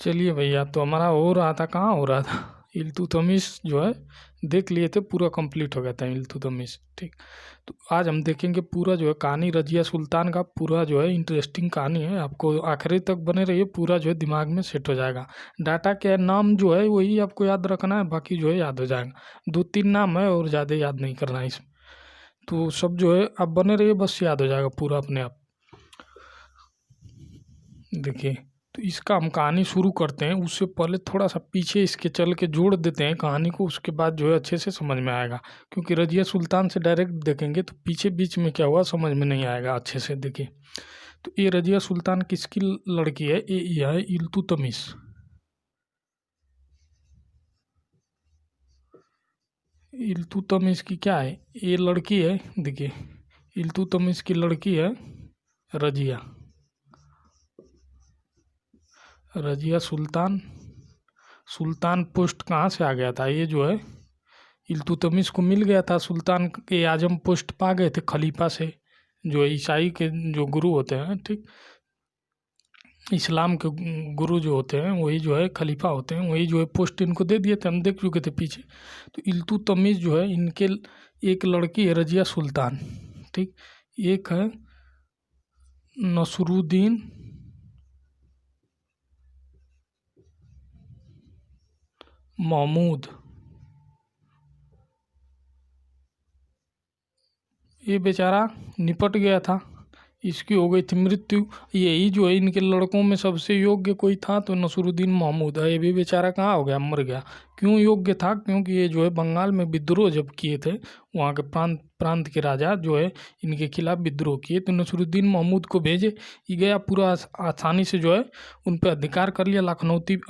चलिए भैया, तो हमारा हो रहा था, कहाँ हो रहा था इल्तुतमिश जो है देख लिए थे, पूरा कंप्लीट हो गया था इल्तुतमिश। ठीक, तो आज हम देखेंगे पूरा जो है कहानी रजिया सुल्तान का, पूरा जो है इंटरेस्टिंग कहानी है। आपको आखिरी तक बने रहिए, पूरा जो है दिमाग में सेट हो जाएगा। डाटा के नाम जो है वही आपको याद रखना है, बाकी जो है याद हो जाएगा। 2-3 नाम है और ज़्यादा याद नहीं करना है इसमें, तो सब जो है आप बने रहिए, बस याद हो जाएगा पूरा अपने आप। देखिए, तो इसका हम कहानी शुरू करते हैं, उससे पहले थोड़ा सा पीछे इसके चल के जोड़ देते हैं कहानी को, उसके बाद जो है अच्छे से समझ में आएगा। क्योंकि रजिया सुल्तान से डायरेक्ट देखेंगे तो पीछे बीच में क्या हुआ समझ में नहीं आएगा अच्छे से। देखिए, तो ये रजिया सुल्तान किसकी लड़की है? ये है इल्तुतमिश। इल्तुतमिश की क्या है? ये लड़की है। देखिए, इल्तुतमिश की लड़की है रजिया। रजिया सुल्तान, सुल्तान पोस्ट कहाँ से आ गया था? ये जो है इल्तुतमिश को मिल गया था, सुल्तान के आजम पोस्ट पा गए थे खलीफा से, जो ईसाई के जो गुरु होते हैं। ठीक, इस्लाम के गुरु जो होते हैं वही जो है खलीफा होते हैं, वही जो है पोस्ट इनको दे दिए थे, हम देख चुके थे पीछे। तो इल्तुतमिश जो है इनके एक लड़की है रजिया सुल्तान। ठीक, एक है नसरुद्दीन महमूद। ये बेचारा निपट गया था, इसकी हो गई थी मृत्यु। यही जो है इनके लड़कों में सबसे योग्य कोई था तो नसरुद्दीन महमूद है। ये भी बेचारा कहाँ हो गया, मर गया। क्यों योग्य था? क्योंकि ये जो है बंगाल में विद्रोह जब किए थे, वहाँ के प्रांत के राजा जो है इनके खिलाफ विद्रोह किए, तो नसरुद्दीन महमूद को भेजे। ये गया, पूरा आसानी से जो है उन पर अधिकार कर लिया। लखनऊती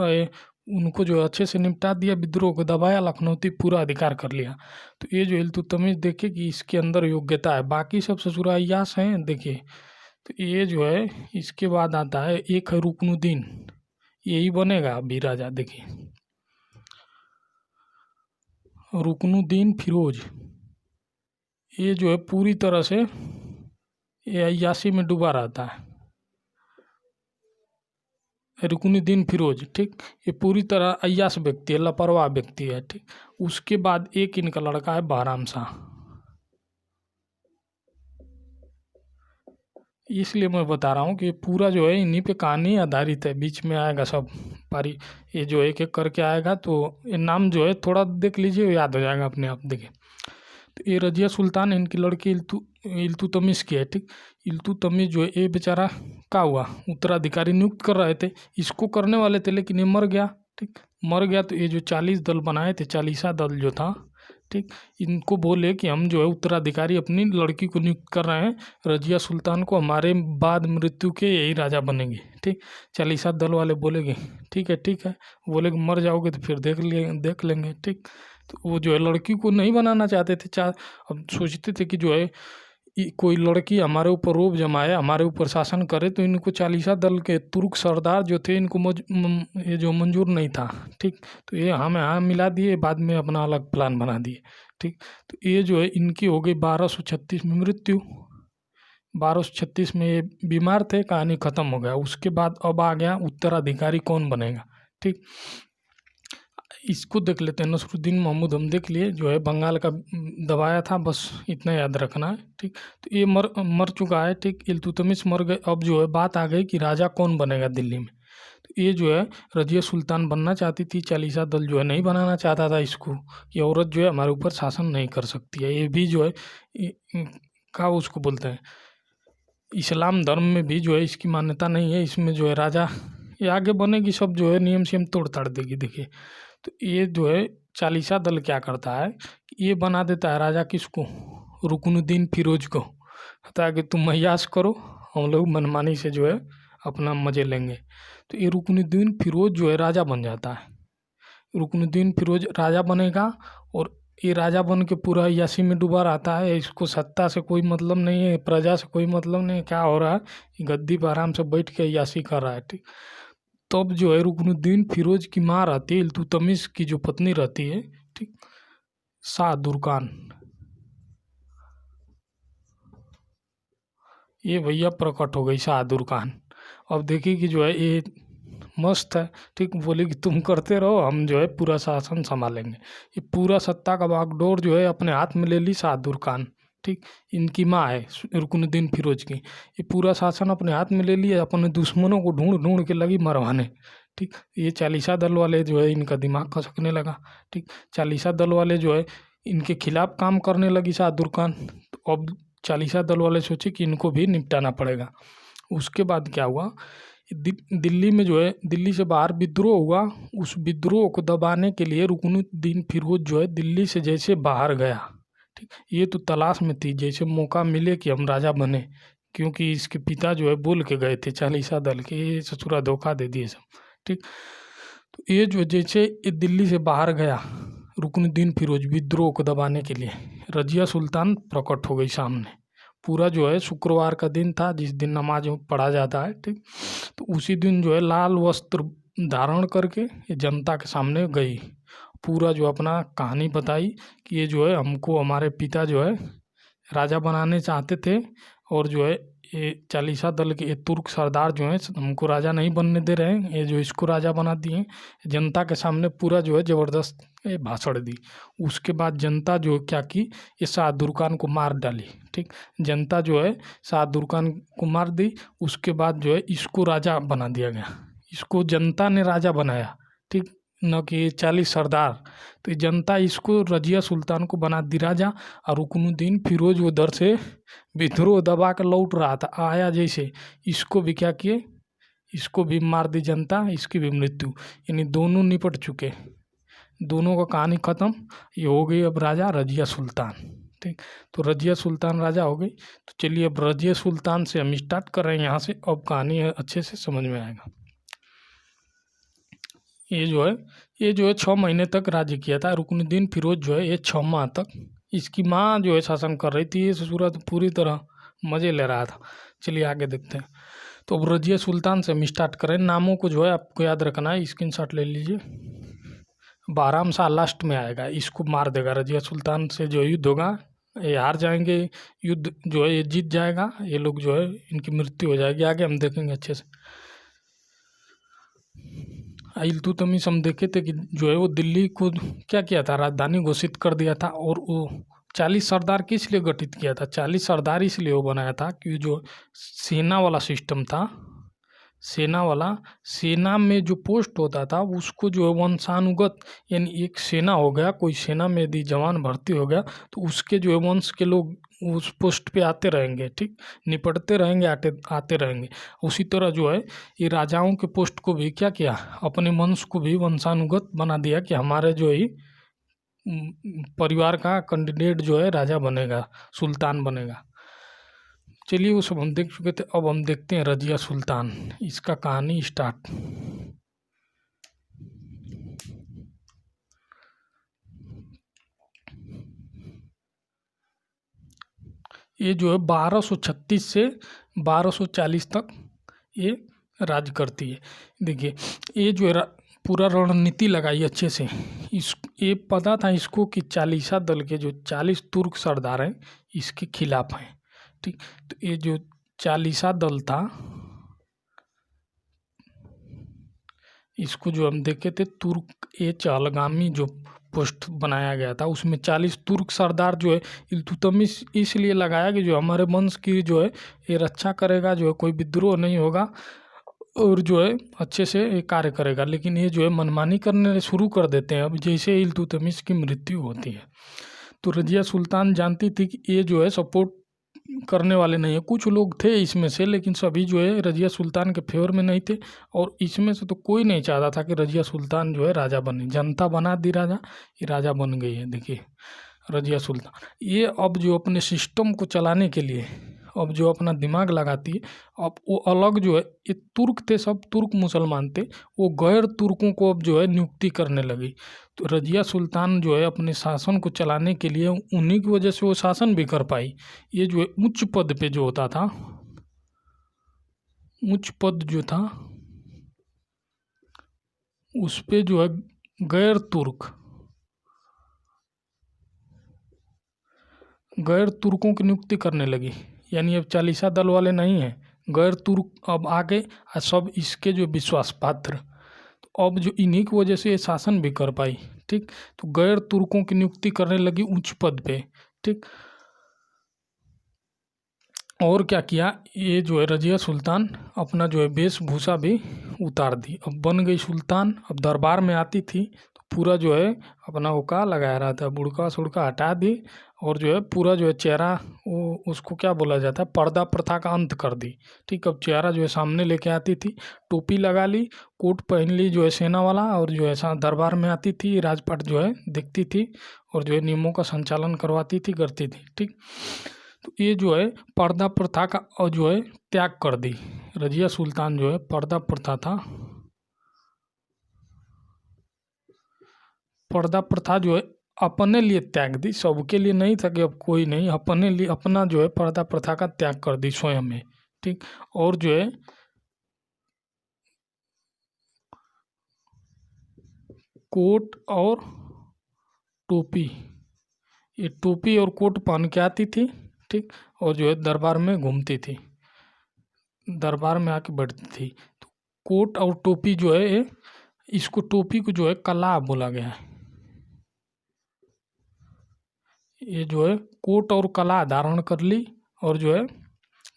उनको जो है अच्छे से निपटा दिया, विद्रोह को दबाया, लखनऊती पूरा अधिकार कर लिया। तो ये जो इल्तुतमिश देखिए कि इसके अंदर योग्यता है, बाकी सब ससुरा अय्याश हैं। देखिए, तो ये जो है इसके बाद आता है एक है रुकनुद्दीन, यही बनेगा अभी राजा। देखिए, रुकनुद्दीन फिरोज, ये जो है पूरी तरह से ये अय्याशी में डूबा रहता है। रुकनुद्दीन फिरोज, ठीक, ये पूरी तरह अय्याश व्यक्ति है, लापरवाह व्यक्ति है। ठीक, उसके बाद एक इनका लड़का है बहराम शाह। इसलिए मैं बता रहा हूँ कि पूरा जो है इन्हीं पे कहानी आधारित है, बीच में आएगा सब पारी, ये जो एक एक करके आएगा। तो ये नाम जो है थोड़ा देख लीजिए, याद हो जाएगा अपने आप। देखिए, तो ये रजिया सुल्तान इनकी लड़की इल्तुतमिश की है। ठीक, इल्तुतमिश जो है ये बेचारा क्या हुआ, उत्तराधिकारी नियुक्त कर रहे थे, इसको करने वाले थे, लेकिन ये मर गया। ठीक, मर गया तो ये जो 40 दल बनाए थे, 40वां दल जो था, ठीक, इनको बोले कि हम जो है उत्तराधिकारी अपनी लड़की को नियुक्त कर रहे हैं, रजिया सुल्तान को, हमारे बाद मृत्यु के यही राजा बनेंगे। ठीक, 40वां दल वाले बोलेंगे ठीक है ठीक है, बोले कि मर जाओगे तो फिर देख लेंगे। ठीक, तो वो जो है लड़की को नहीं बनाना चाहते थे। अब सोचते थे कि जो है कोई लड़की हमारे ऊपर रोब जमाए, हमारे ऊपर शासन करे, तो इनको 40वां दल के तुर्क सरदार जो थे इनको ये जो मंजूर नहीं था। ठीक, तो ये हमें यहाँ मिला दिए, बाद में अपना अलग प्लान बना दिए। ठीक, तो ये जो है इनकी हो गई 1236 में मृत्यु। 1236 में ये बीमार थे, कहानी ख़त्म हो गया। उसके बाद अब आ गया उत्तराधिकारी कौन बनेगा। ठीक, इसको देख लेते हैं। नसरुद्दीन महमूद हम देख लिए, जो है बंगाल का दबाया था, बस इतना याद रखना है। ठीक, तो ये मर चुका है। ठीक, इल्तुतमिश मर गए। अब जो है बात आ गई कि राजा कौन बनेगा दिल्ली में। तो ये जो है रजिया सुल्तान बनना चाहती थी, 40वां दल जो है नहीं बनाना चाहता था इसको। ये औरत जो है हमारे ऊपर शासन नहीं कर सकती है। ये भी जो है क्या उसको बोलते हैं, इस्लाम धर्म में भी जो है इसकी मान्यता नहीं है। इसमें जो है राजा ये आगे बनेगी, सब जो है नियम से हम तोड़ ताड़ देगी। देखिए, तो ये जो है 40वां दल क्या करता है कि ये बना देता है राजा किसको, रुकनुद्दीन फिरोज को, ताकि तुम अय्याश करो, हम लोग मनमानी से जो है अपना मज़े लेंगे। तो ये रुकनुद्दीन फिरोज जो है राजा बन जाता है। रुकनुद्दीन फिरोज राजा बनेगा, और ये राजा बन के पूरा अय्याशी में डूबा रहता है। इसको सत्ता से कोई मतलब नहीं है, प्रजा से कोई मतलब नहीं है, क्या हो रहा है, गद्दी पर आराम से बैठ के अय्याशी कर रहा है। ठीक, तब जो है रुकनुद्दीन फिरोज की माँ रहती है, इल्तुतमिश की जो पत्नी रहती है, ठीक, शाह दुर्गान, ये भैया प्रकट हो गई शाह दुर्गान। अब देखिए कि जो है ये मस्त है, ठीक। बोली कि तुम करते रहो, हम जो है पूरा शासन संभालेंगे। ये पूरा सत्ता का बागडोर जो है अपने हाथ में ले ली शाहदुर खान, ठीक। इनकी माँ है रुकनुद्दीन फिरोज की। ये पूरा शासन अपने हाथ में ले लिया, अपने दुश्मनों को ढूंढ ढूंढ के लगी मरवाने, ठीक। ये चालीसा दल वाले जो है इनका दिमाग खसकने लगा, ठीक। चालीसा दल वाले जो है इनके खिलाफ काम करने लगी शाहदुर खान। तो अब चालीसा दल वाले सोचे कि इनको भी निपटाना पड़ेगा। उसके बाद क्या हुआ, दिल्ली में जो है, दिल्ली से बाहर विद्रोह हुआ। उस विद्रोह को दबाने के लिए रुकनुद्दीन फिरोज जो है दिल्ली से जैसे बाहर गया, ठीक। ये तो तलाश में थी, जैसे मौका मिले कि हम राजा बने, क्योंकि इसके पिता जो है बोल के गए थे चालीसा दल के, ये ससुरा धोखा दे दिए सब, ठीक। तो ये जो जैसे ये दिल्ली से बाहर गया रुकनुद्दीन फिरोज विद्रोह को दबाने के लिए, रजिया सुल्तान प्रकट हो गई सामने। पूरा जो है शुक्रवार का दिन था, जिस दिन नमाज पढ़ा जाता है, ठीक। तो उसी दिन जो है लाल वस्त्र धारण करके ये जनता के सामने गई, पूरा जो अपना कहानी बताई कि ये जो है हमको हमारे पिता जो है राजा बनाने चाहते थे, और जो है ये चालीसा दल के ये तुर्क सरदार जो हैं हमको राजा नहीं बनने दे रहे हैं, ये जो इसको राजा बना दिए। जनता के सामने पूरा जो है ज़बरदस्त भाषण दी। उसके बाद जनता जो क्या की, ये शाहदुर खान को मार डाली, ठीक। जनता जो है शाहदुर खान को मार दी। उसके बाद जो है इसको राजा बना दिया गया, इसको जनता ने राजा बनाया, ठीक, न कि 40 सरदार। तो जनता इसको रजिया सुल्तान को बना दी राजा, और रुकनुद्दीन फिरोज उधर से विद्रोह दबा कर लौट रहा था, आया जैसे इसको भी क्या किए, इसको भी मार दी जनता, इसकी भी मृत्यु। यानी दोनों निपट चुके, दोनों का कहानी ख़त्म। ये हो गई अब राजा रजिया सुल्तान, ठीक। तो रजिया सुल्तान राजा हो गई। तो चलिए अब रजिया सुल्तान से हम स्टार्ट कर रहे हैं यहाँ से, अब कहानी अच्छे से समझ में आएगा। ये जो है 6 महीने तक राज्य किया था रुकनुद्दीन फिरोज जो है, ये 6 माह तक। इसकी माँ जो है शासन कर रही थी, ये ससुरा तो पूरी तरह मज़े ले रहा था। चलिए आगे देखते हैं। तो अब रजिया सुल्तान से हम स्टार्ट करें। नामों को जो है आपको याद रखना है, स्क्रीनशॉट ले लीजिए। 12 साल लास्ट में आएगा, इसको मार देगा। रजिया सुल्तान से जो युद्ध होगा, ये हार जाएंगे, युद्ध जो है ये जीत जाएगा, ये लोग जो है इनकी मृत्यु हो जाएगी। आगे हम देखेंगे अच्छे से। इल्तुतमिश हम देखे थे कि जो है वो दिल्ली को क्या किया था, राजधानी घोषित कर दिया था। और वो 40 सरदार किस लिए गठित किया था, 40 सरदार इसलिए वो बनाया था कि जो सेना वाला सिस्टम था, सेना में जो पोस्ट होता था उसको जो है वंशानुगत, यानी एक सेना हो गया, कोई सेना में यदि जवान भर्ती हो गया तो उसके जो है वंश के लोग उस पोस्ट पे आते रहेंगे, ठीक, निपटते रहेंगे, आते रहेंगे। उसी तरह जो है ये राजाओं के पोस्ट को भी क्या किया, अपने वंश को भी वंशानुगत बना दिया कि हमारे जो है परिवार का कैंडिडेट जो है राजा बनेगा, सुल्तान बनेगा। चलिए वो सब हम देख चुके थे। अब हम देखते हैं रजिया सुल्तान, इसका कहानी स्टार्ट। ये जो है 1236 से 1240 तक ये राज करती है। देखिए ये जो है पूरा रणनीति लगाई अच्छे से। ये पता था इसको कि चालीसा दल के जो 40 तुर्क सरदार हैं इसके खिलाफ हैं, ठीक। तो ये जो चालीसा दल था, इसको जो हम देखे थे तुर्क ए चहलगामी जो पोस्ट बनाया गया था, उसमें 40 तुर्क सरदार जो है इल्तुतमिश इसलिए लगाया कि जो हमारे वंश की जो है ये रक्षा करेगा, जो है कोई विद्रोह नहीं होगा और जो है अच्छे से ये कार्य करेगा। लेकिन ये जो है मनमानी करने शुरू कर देते हैं अब जैसे इल्तुतमिश की मृत्यु होती है। तो रजिया सुल्तान जानती थी कि ये जो है सपोर्ट करने वाले नहीं है। कुछ लोग थे इसमें से, लेकिन सभी जो है रजिया सुल्तान के फेवर में नहीं थे। और इसमें से तो कोई नहीं चाहता था कि रजिया सुल्तान जो है राजा बने। जनता बना दी राजा, ये राजा बन गई है। देखिए रजिया सुल्तान ये अब जो अपने सिस्टम को चलाने के लिए अब जो अपना दिमाग लगाती है, अब वो अलग जो है, ये तुर्क थे, सब तुर्क मुसलमान थे, वो गैर तुर्कों को अब जो है नियुक्ति करने लगी। तो रजिया सुल्तान जो है अपने शासन को चलाने के लिए उन्हीं की वजह से वो शासन भी कर पाई। ये जो है उच्च पद पे जो होता था, उच्च पद जो था उस पे जो है गैर तुर्कों की नियुक्ति करने लगी। यानी अब चालीसा दल वाले नहीं हैं, गैर तुर्क अब आ गए और सब इसके जो विश्वास पात्र, तो अब जो इन्हीं की वजह से ये शासन भी कर पाई। ठीक, तो गैर तुर्कों की नियुक्ति करने लगी उच्च पद पे। ठीक, और क्या किया, ये जो है रजिया सुल्तान अपना जो है वेशभूषा भी उतार दी, अब बन गई सुल्तान। अब दरबार में आती थी तो पूरा जो है अपना हुक्का लगाया रहा था, बुड़का सुड़का हटा दी और जो है पूरा जो है चेहरा, वो उसको क्या बोला जाता है, पर्दा प्रथा का अंत कर दी। ठीक, अब चेहरा जो है सामने लेके आती थी, टोपी लगा ली, कोट पहन ली जो है सेना वाला, और जो है दरबार में आती थी, राजपाट जो है देखती थी और जो है नियमों का संचालन करवाती थी, करती थी। ठीक, तो ये जो है पर्दा प्रथा का और जो है त्याग कर दी। रजिया सुल्तान जो है पर्दा प्रथा था, पर्दा प्रथा जो है अपने लिए त्याग दी, सबके लिए नहीं था कि अब कोई नहीं, अपने लिए अपना जो है पर्दा प्रथा का त्याग कर दी स्वयं में। ठीक, और जो है कोट और टोपी, ये टोपी और कोट पहन के आती थी। ठीक, और जो है दरबार में घूमती थी, दरबार में आके बैठती थी। तो कोट और टोपी जो है, इसको टोपी को जो है कला बोला गया है। ये जो है कोट और कला धारण कर ली और जो है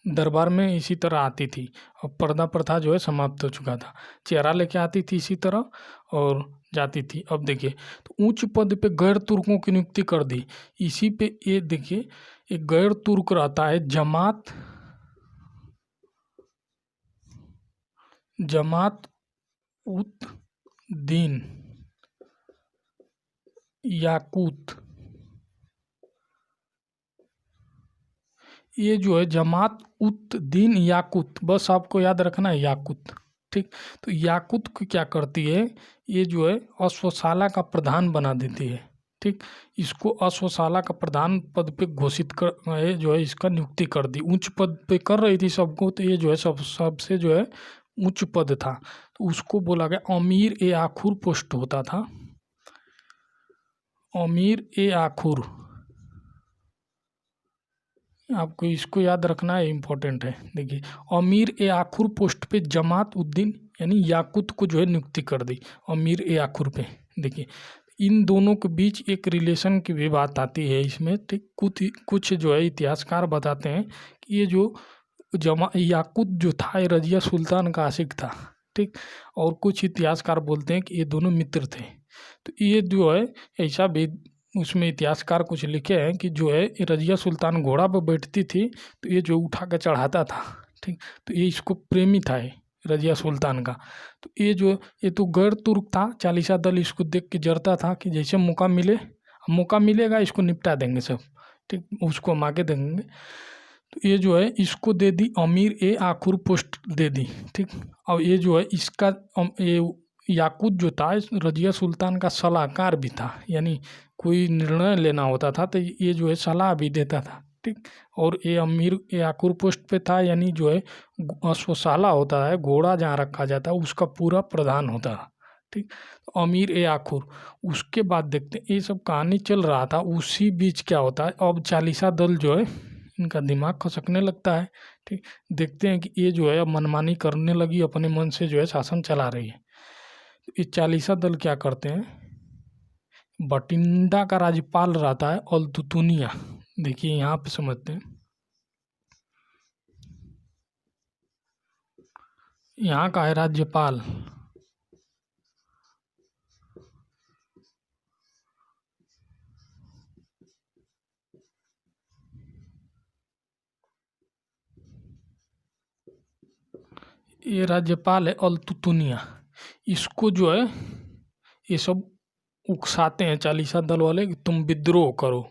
दरबार में इसी तरह आती थी। अब पर्दा प्रथा जो है समाप्त हो चुका था, चेहरा लेके आती थी इसी तरह और जाती थी। अब देखिए, तो उच्च पद पे गैर तुर्कों की नियुक्ति कर दी। इसी पे ये देखिए, एक गैर तुर्क रहता है जमात उत दीन याकूत, ये जो है जमात उत दीन याकूत, बस आपको याद रखना है याकूत। ठीक, तो याकूत को क्या करती है, ये जो है अश्वशाला का प्रधान बना देती है। ठीक, इसको अश्वशाला का प्रधान पद पे घोषित कर, ये जो है इसका नियुक्ति कर दी। उच्च पद पे कर रही थी सबको, तो ये जो है सबसे जो है उच्च पद था, तो उसको बोला गया अमीर ए आखुर पोस्ट होता था, अमीर ए आखुर। आपको इसको याद रखना है, इम्पोर्टेंट है। देखिए, अमीर ए आखुर पोस्ट पे जमात उद्दीन यानी याकूत को जो है नियुक्ति कर दी अमीर ए आखुर पे। देखिए, इन दोनों के बीच एक रिलेशन की भी बात आती है इसमें। ठीक, कुछ जो है इतिहासकार बताते हैं कि ये जो याकूत जो था ये रजिया सुल्तान का आशिक था। ठीक, और कुछ इतिहासकार बोलते हैं कि ये दोनों मित्र थे। तो ये जो है ऐसा भी उसमें इतिहासकार कुछ लिखे हैं कि जो है रजिया सुल्तान घोड़ा पर बैठती थी तो ये जो उठा कर चढ़ाता था। ठीक, तो ये इसको प्रेमी था ये रजिया सुल्तान का। तो ये तो गैर तुर्क था, चालीसा दल इसको देख के जरता था कि जैसे मौका मिलेगा इसको निपटा देंगे सब। ठीक, उसको हम आगे देंगे। तो ये जो है इसको दे दी अमीर ए आखुर पोस्ट दे दी। ठीक, और ये जो है इसका ये याकूत जो था रजिया सुल्तान का सलाहकार भी था, यानी कोई निर्णय लेना होता था तो ये जो है सलाह भी देता था। ठीक, और ये अमीर ए आखुर पोस्ट पे था, यानी जो है अश्वशाला होता है, घोड़ा जहाँ रखा जाता है उसका पूरा प्रधान होता था। ठीक, तो अमीर ए आखुर। उसके बाद देखते हैं, ये सब कहानी चल रहा था, उसी बीच क्या होता है, अब चालीसा दल जो है इनका दिमाग खसकने लगता है। ठीक, देखते हैं कि ये जो है अब मनमानी करने लगी, अपने मन से जो है शासन चला रही है। ये चालीसा दल क्या करते हैं, बटिंडा का राज्यपाल रहता है अल्तुतुनिया। देखिए यहाँ पे समझते हैं, यहाँ का है राज्यपाल ये राज्यपाल है अल्तुतुनिया। इसको जो है ये सब उकसाते हैं चालीसा दल वाले कि तुम विद्रोह करो,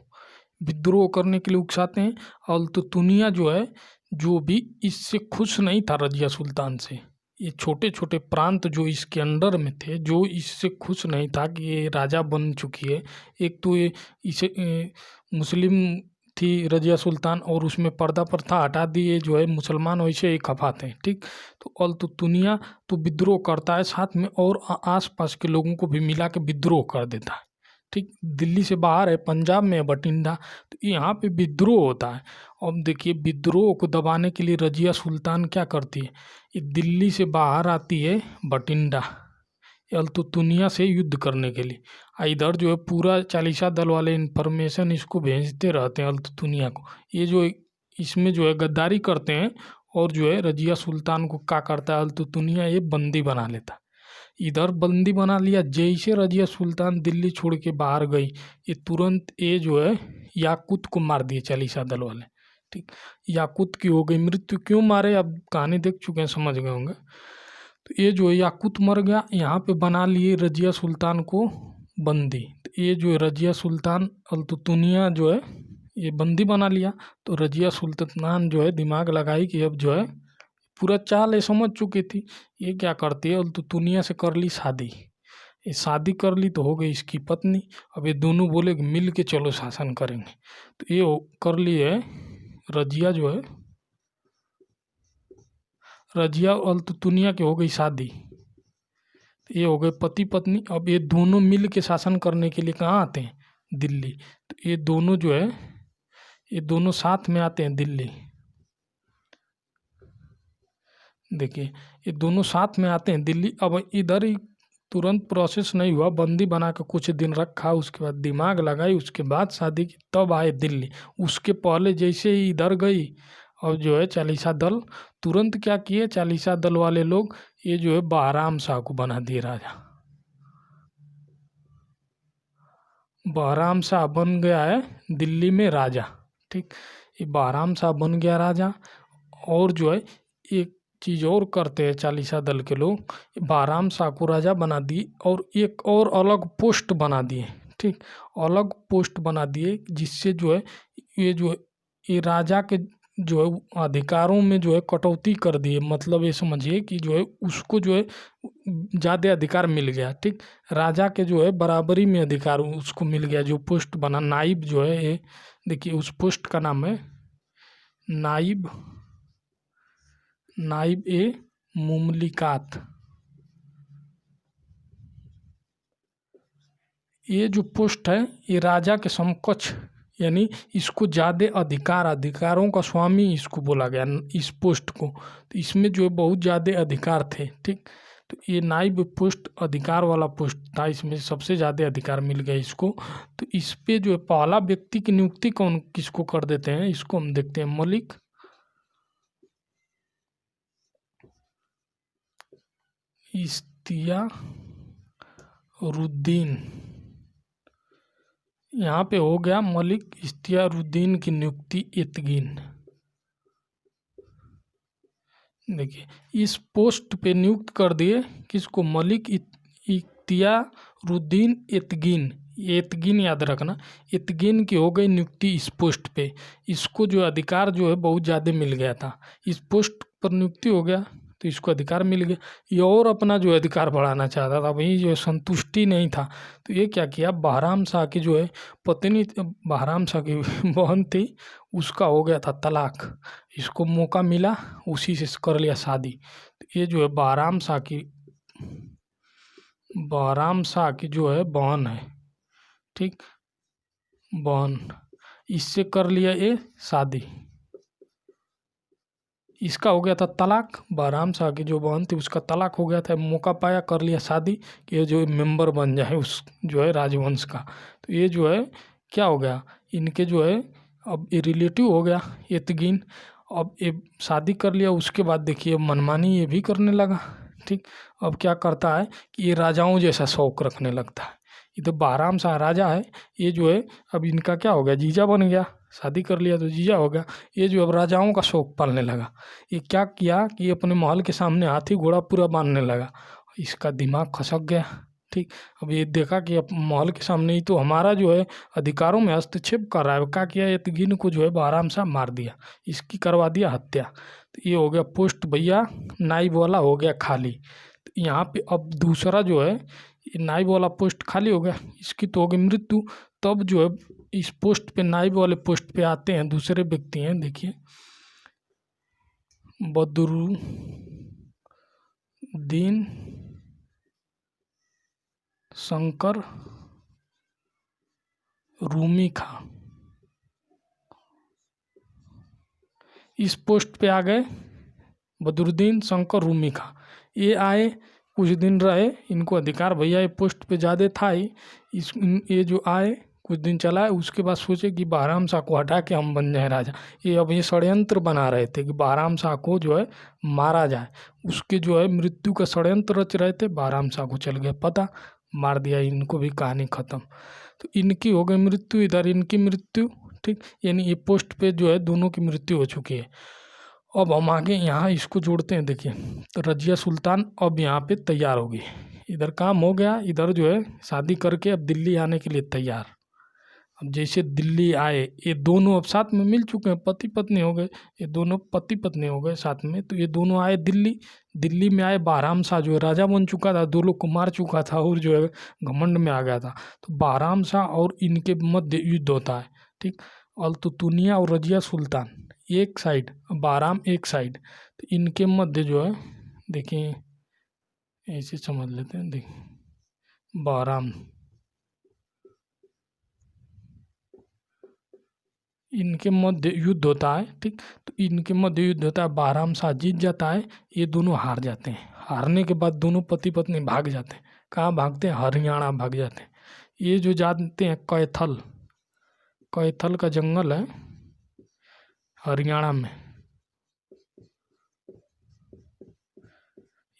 विद्रोह करने के लिए उकसाते हैं। अल्तुतुनिया जो है जो भी इससे खुश नहीं था रजिया सुल्तान से, ये छोटे छोटे प्रांत जो इसके अंडर में थे जो इससे खुश नहीं था कि ये राजा बन चुकी है। एक तो ये इसे मुस्लिम थी रजिया सुल्तान और उसमें पर्दा प्रथा हटा दिए, जो है मुसलमान वैसे ही खफा थे। ठीक, तो अल्तुतुनिया तो विद्रोह करता है, साथ में और आसपास के लोगों को भी मिला के विद्रोह कर देता है। ठीक, दिल्ली से बाहर है, पंजाब में है बठिंडा। तो यहाँ पे विद्रोह होता है। अब देखिए विद्रोह को दबाने के लिए रजिया सुल्तान क्या करती है, ये दिल्ली से बाहर आती है बठिंडा अल्तुतुनिया से युद्ध करने के लिए। इधर जो है पूरा चालीसा दल वाले इंफॉर्मेशन इसको भेजते रहते हैं अल्तुतुनिया को। ये जो इसमें जो है गद्दारी करते हैं, और जो है रजिया सुल्तान को क्या करता है अल्तुतुनिया, ये बंदी बना लेता। इधर बंदी बना लिया, जैसे रजिया सुल्तान दिल्ली छोड़ के बाहर गई, ये तुरंत ये जो है याकूत को मार दिए चालीसा दल वाले। ठीक, याकूत की हो गई मृत्यु। क्यों मारे, अब कहानी देख चुके हैं, समझ गए होंगे। तो ये जो है याकूत मर गया, यहाँ पे बना लिए रजिया सुल्तान को बंदी। तो ये जो है रजिया सुल्तान अल्तुतुनिया जो है ये बंदी बना लिया। तो रजिया सुल्तान जो है दिमाग लगाई कि अब जो है पूरा चाल ये समझ चुकी थी, ये क्या करती है अल्तुतुनिया से कर ली शादी। ये शादी कर ली तो हो गई इसकी पत्नी। अब ये दोनों बोले कि मिल के चलो शासन करेंगे। तो ये कर ली है रजिया जो है, रजिया और अल्तुतुनिया की हो गई शादी। तो ये हो गए पति पत्नी। अब ये दोनों मिल के शासन करने के लिए कहाँ आते हैं, दिल्ली। तो ये दोनों जो है ये दोनों साथ में आते हैं दिल्ली। देखिए ये दोनों साथ में आते हैं दिल्ली। अब इधर ही तुरंत प्रोसेस नहीं हुआ, बंदी बना के कुछ दिन रखा, उसके बाद दिमाग लगाई, उसके बाद शादी की, तब आए दिल्ली। उसके पहले जैसे ही इधर गई, और जो है चालीसा दल तुरंत क्या किए, चालीसा दल वाले लोग ये जो है बहराम शाह को बना दिए राजा। बहराम शाह बन गया है दिल्ली में राजा। ठीक, ये बहराम शाह बन गया राजा। और जो है एक चीज़ और करते हैं चालीसा दल के लोग, बहराम शाह को राजा बना दिए और एक और अलग पोस्ट बना दिए। ठीक, अलग पोस्ट बना दिए, जिससे जो है ये राजा के जो है अधिकारों में जो है कटौती कर दिए। मतलब ये समझिए कि जो है उसको जो है ज़्यादा अधिकार मिल गया। ठीक, राजा के जो है बराबरी में अधिकार उसको मिल गया। जो पोस्ट बना नाइब जो है, ये देखिए उस पोस्ट का नाम है नाइब, नाइब ए मुमलिकात। ये जो पोस्ट है ये राजा के समकक्ष, यानी इसको ज़्यादा अधिकारों का स्वामी इसको बोला गया इस पोस्ट को। तो इसमें जो है बहुत ज़्यादा अधिकार थे। ठीक, तो ये नाइब पोस्ट अधिकार वाला पोस्ट था, इसमें सबसे ज़्यादा अधिकार मिल गया इसको। तो इस पे जो है पहला व्यक्ति की नियुक्ति कौन किसको कर देते हैं, इसको हम देखते हैं मलिक इख्तियारुद्दीन। यहाँ पे हो गया मलिक इख्तियारुद्दीन की नियुक्ति एतगिन। देखिए इस पोस्ट पे नियुक्त कर दिए किसको, मलिक इख्तियारुद्दीन एतगिन। एतगिन याद रखना, एतगिन की हो गई नियुक्ति इस पोस्ट पे। इसको जो अधिकार जो है बहुत ज़्यादा मिल गया था, इस पोस्ट पर नियुक्ति हो गया तो इसको अधिकार मिल गया। ये और अपना जो अधिकार बढ़ाना चाहता था, वही जो संतुष्टि नहीं था। तो ये क्या किया, बहराम शाह की जो है पत्नी, बहराम शाह की बहन थी, उसका हो गया था तलाक। इसको मौका मिला, उसी से कर लिया शादी। तो ये जो है बहराम शाह की जो है बहन है। ठीक, बहन, इससे कर लिया ये शादी। इसका हो गया था तलाक, बहराम शाह की जो बहन थी उसका तलाक हो गया था, मौका पाया कर लिया शादी कि ये जो मेंबर बन जाए उस जो है राजवंश का। तो ये जो है क्या हो गया, इनके जो है अब ये रिलेटिव हो गया एतगिन। अब ये शादी कर लिया, उसके बाद देखिए मनमानी ये भी करने लगा। ठीक, अब क्या करता है कि ये राजाओं जैसा शौक रखने लगता है। ये तो बहराम शाह राजा है, ये जो है अब इनका क्या हो गया, जीजा बन गया, शादी कर लिया तो जीजा हो गया। ये जो अब राजाओं का शौक पालने लगा। ये क्या किया कि अपने महल के सामने हाथी घोड़ा पूरा बांधने लगा। इसका दिमाग खसक गया। ठीक, अब ये देखा कि अब महल के सामने ही तो हमारा जो है अधिकारों में हस्तक्षेप कर रहा है। क्या किया, एतगिन को जो है बहराम शाह मार दिया, इसकी करवा दिया हत्या। तो ये हो गया पोस्ट भैया नाइब वाला हो गया खाली। तो यहाँ पे अब दूसरा जो है ये नाइब वाला पोस्ट खाली हो गया, इसकी तो हो गई मृत्यु। तब जो है इस पोस्ट पे नाइब वाले पोस्ट पे आते हैं दूसरे व्यक्ति हैं, देखिए बदरुद्दीन शंकर रूमी खां। इस पोस्ट पे आ गए बदरुद्दीन शंकर रूमी खां। ये आए, कुछ दिन रहे, इनको अधिकार भैया ये पोस्ट पे ज़्यादा था ही। ये जो आए कुछ दिन चलाए, उसके बाद सोचे कि बहराम शाह को हटा के हम बन जाए राजा। ये अब ये षड्यंत्र बना रहे थे कि बहराम शाह को जो है मारा जाए। उसके जो है मृत्यु का षड्यंत्र रच रहे थे। बहराम शाह को चल गया पता, मार दिया इनको, भी कहानी ख़त्म। तो इनकी हो गई मृत्यु, इधर इनकी मृत्यु, ठीक। यानी ये पोस्ट पे जो है दोनों की मृत्यु हो चुकी है। अब हम आगे यहाँ इसको जोड़ते हैं। देखिए, तो रजिया सुल्तान अब यहाँ पे तैयार हो गई। इधर काम हो गया, इधर जो है शादी करके अब दिल्ली आने के लिए तैयार। अब जैसे दिल्ली आए, ये दोनों अब साथ में मिल चुके हैं, पति पत्नी हो गए, ये दोनों पति पत्नी हो गए साथ में। तो ये दोनों आए दिल्ली। दिल्ली में आए, बहराम शाह जो है राजा बन चुका था, दो लोग को मार चुका था और जो है घमंड में आ गया था। तो बहराम शाह और इनके मध्य युद्ध होता है, ठीक। अल्तुतुनिया और रजिया सुल्तान एक साइड, बहराम एक साइड। तो इनके मध्य जो है, देखिए ऐसे समझ लेते हैं। देखिए, बहराम, इनके मध्य युद्ध होता है, ठीक। तो इनके मध्य युद्ध होता है, बहराम शाह जीत जाता है, ये दोनों हार जाते हैं। हारने के बाद दोनों पति पत्नी भाग जाते हैं। कहाँ भागते हैं? हरियाणा भाग जाते हैं। ये जो जानते हैं कैथल, कैथल का जंगल है हरियाणा में,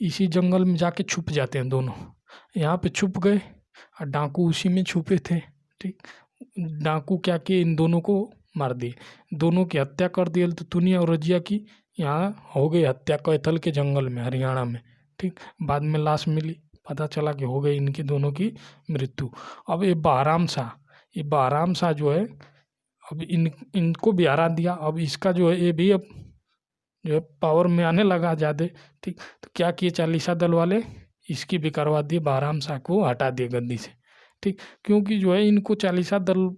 इसी जंगल में जाके छुप जाते हैं दोनों। यहाँ पे छुप गए और डाकू उसी में छुपे थे, ठीक। डाकू क्या किए, इन दोनों को मार दिए, दोनों की हत्या कर दी। अल्तुतुनिया और रजिया की यहाँ हो गई हत्या कैथल के जंगल में हरियाणा में, ठीक। बाद में लाश मिली, पता चला कि हो गई इनकी दोनों की मृत्यु। अब ये बहराम शाह, ये बहराम शाह जो है अब इनको भी हरा दिया। अब इसका जो है ये भी अब जो है पावर में आने लगा ज़्यादा, ठीक। तो क्या किए चालीसा दल वाले, इसकी भी करवा दिए, बहराम शाह को हटा दिए गद्दी से, ठीक। क्योंकि जो है इनको चालीसा दल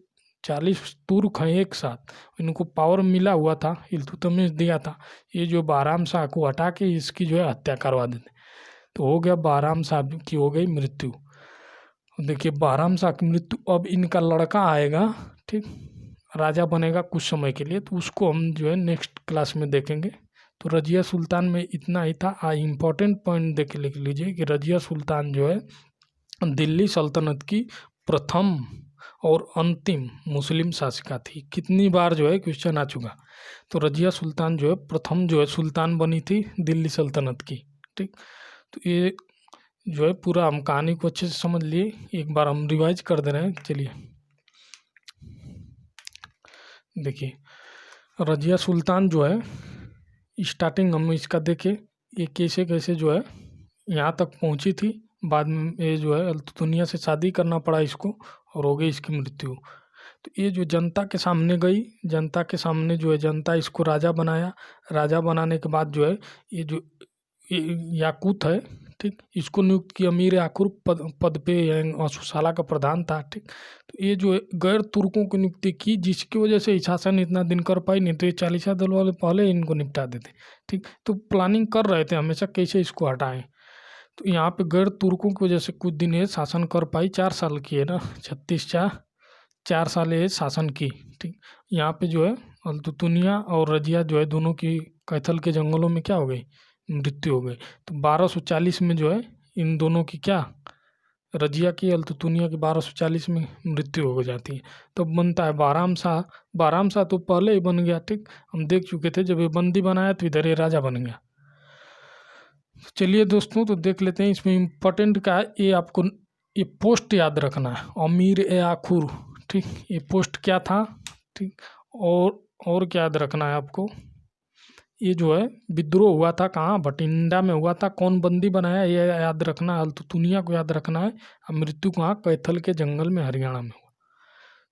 40 तुर्क हैं एक साथ, इनको पावर मिला हुआ था, इल्तुतमिश दिया था। ये जो बहराम शाह को हटा के इसकी जो है हत्या करवा देते, तो हो गया बहराम शाह की हो गई मृत्यु। देखिए, बहराम शाह की मृत्यु। अब इनका लड़का आएगा, ठीक, राजा बनेगा कुछ समय के लिए, तो उसको हम जो है नेक्स्ट क्लास में देखेंगे। तो रजिया सुल्तान में इतना ही था। इम्पोर्टेंट पॉइंट देख लिख लीजिए कि रजिया सुल्तान जो है दिल्ली सल्तनत की प्रथम और अंतिम मुस्लिम शासिका थी। कितनी बार जो है क्वेश्चन आ चुका। तो रजिया सुल्तान जो है प्रथम जो है सुल्तान बनी थी दिल्ली सल्तनत की, ठीक। तो ये जो है पूरा हम कहानी को अच्छे से समझ लिए। एक बार हम रिवाइज कर दे रहे हैं। चलिए देखिए, रजिया सुल्तान जो है स्टार्टिंग हम इसका देखें, ये कैसे कैसे जो है यहाँ तक पहुँची थी। बाद में ये जो है अल्तुतुनिया से शादी करना पड़ा इसको और हो गई इसकी मृत्यु। तो ये जो जनता के सामने गई, जनता के सामने जो है जनता इसको राजा बनाया। राजा बनाने के बाद जो है ये जो याकूत है, ठीक, इसको नियुक्त किया अमीर आखुर पद पे अशुशाला का प्रधान था, ठीक। तो ये जो गैर तुर्कों की नियुक्ति की, जिसकी वजह से शासन इतना दिन कर पाई, नहीं तो ये चालीसा दल वाले पहले इनको निपटा देते, ठीक। तो प्लानिंग कर रहे थे हमेशा कैसे इसको हटाएं। तो यहाँ पे गैर तुर्कों की वजह से कुछ दिन ये शासन कर पाई। 4 साल की है ना, 36 4 साल ये शासन की, ठीक। यहाँ पे जो है अल्तुतुनिया और रजिया जो है दोनों की कैथल के जंगलों में क्या हो गई, मृत्यु हो गई। तो 1240 में जो है इन दोनों की क्या, रजिया की अल्तुतुनिया की 1240 में मृत्यु हो जाती है। तो बनता है बहराम शाह। बहराम शाह तो पहले ही बन गया, ठीक। हम देख चुके थे जब ये बंदी बनाया तो इधर ये राजा बन गया। चलिए दोस्तों, तो देख लेते हैं इसमें इम्पोर्टेंट क्या है। ये आपको ये पोस्ट याद रखना है, अमीर ए आखुर, ठीक। ये पोस्ट क्या था, ठीक। और क्या याद रखना है आपको, ये जो है विद्रोह हुआ था कहाँ, भटिंडा में हुआ था। कौन बंदी बनाया ये याद रखना है, अल्तुतुनिया को याद रखना है। अब मृत्यु कहाँ, कैथल के जंगल में हरियाणा में हुआ।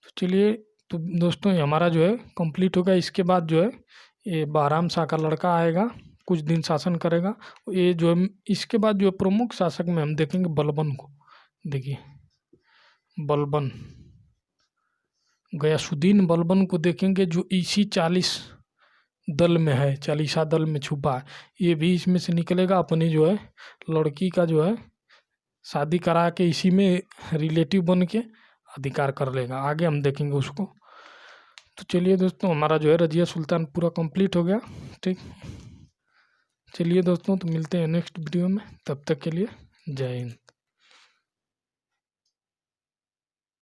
तो चलिए, तो दोस्तों ये हमारा जो है कंप्लीट होगा। इसके बाद जो है ये बहराम शाह का लड़का आएगा, कुछ दिन शासन करेगा। ये जो है इसके बाद जो प्रमुख शासक में हम देखेंगे बलबन को। देखिए, बलबन, गयासुद्दीन बलबन को देखेंगे, जो इसी 40 दल में है, चालीसा दल में छुपा है। ये भी इसमें से निकलेगा। अपनी जो है लड़की का जो है शादी करा के इसी में रिलेटिव बन के अधिकार कर लेगा। आगे हम देखेंगे उसको। तो चलिए दोस्तों, हमारा जो है रजिया सुल्तान पूरा कंप्लीट हो गया। ठीक, चलिए दोस्तों, तो मिलते हैं नेक्स्ट वीडियो में। तब तक के लिए जय हिंद।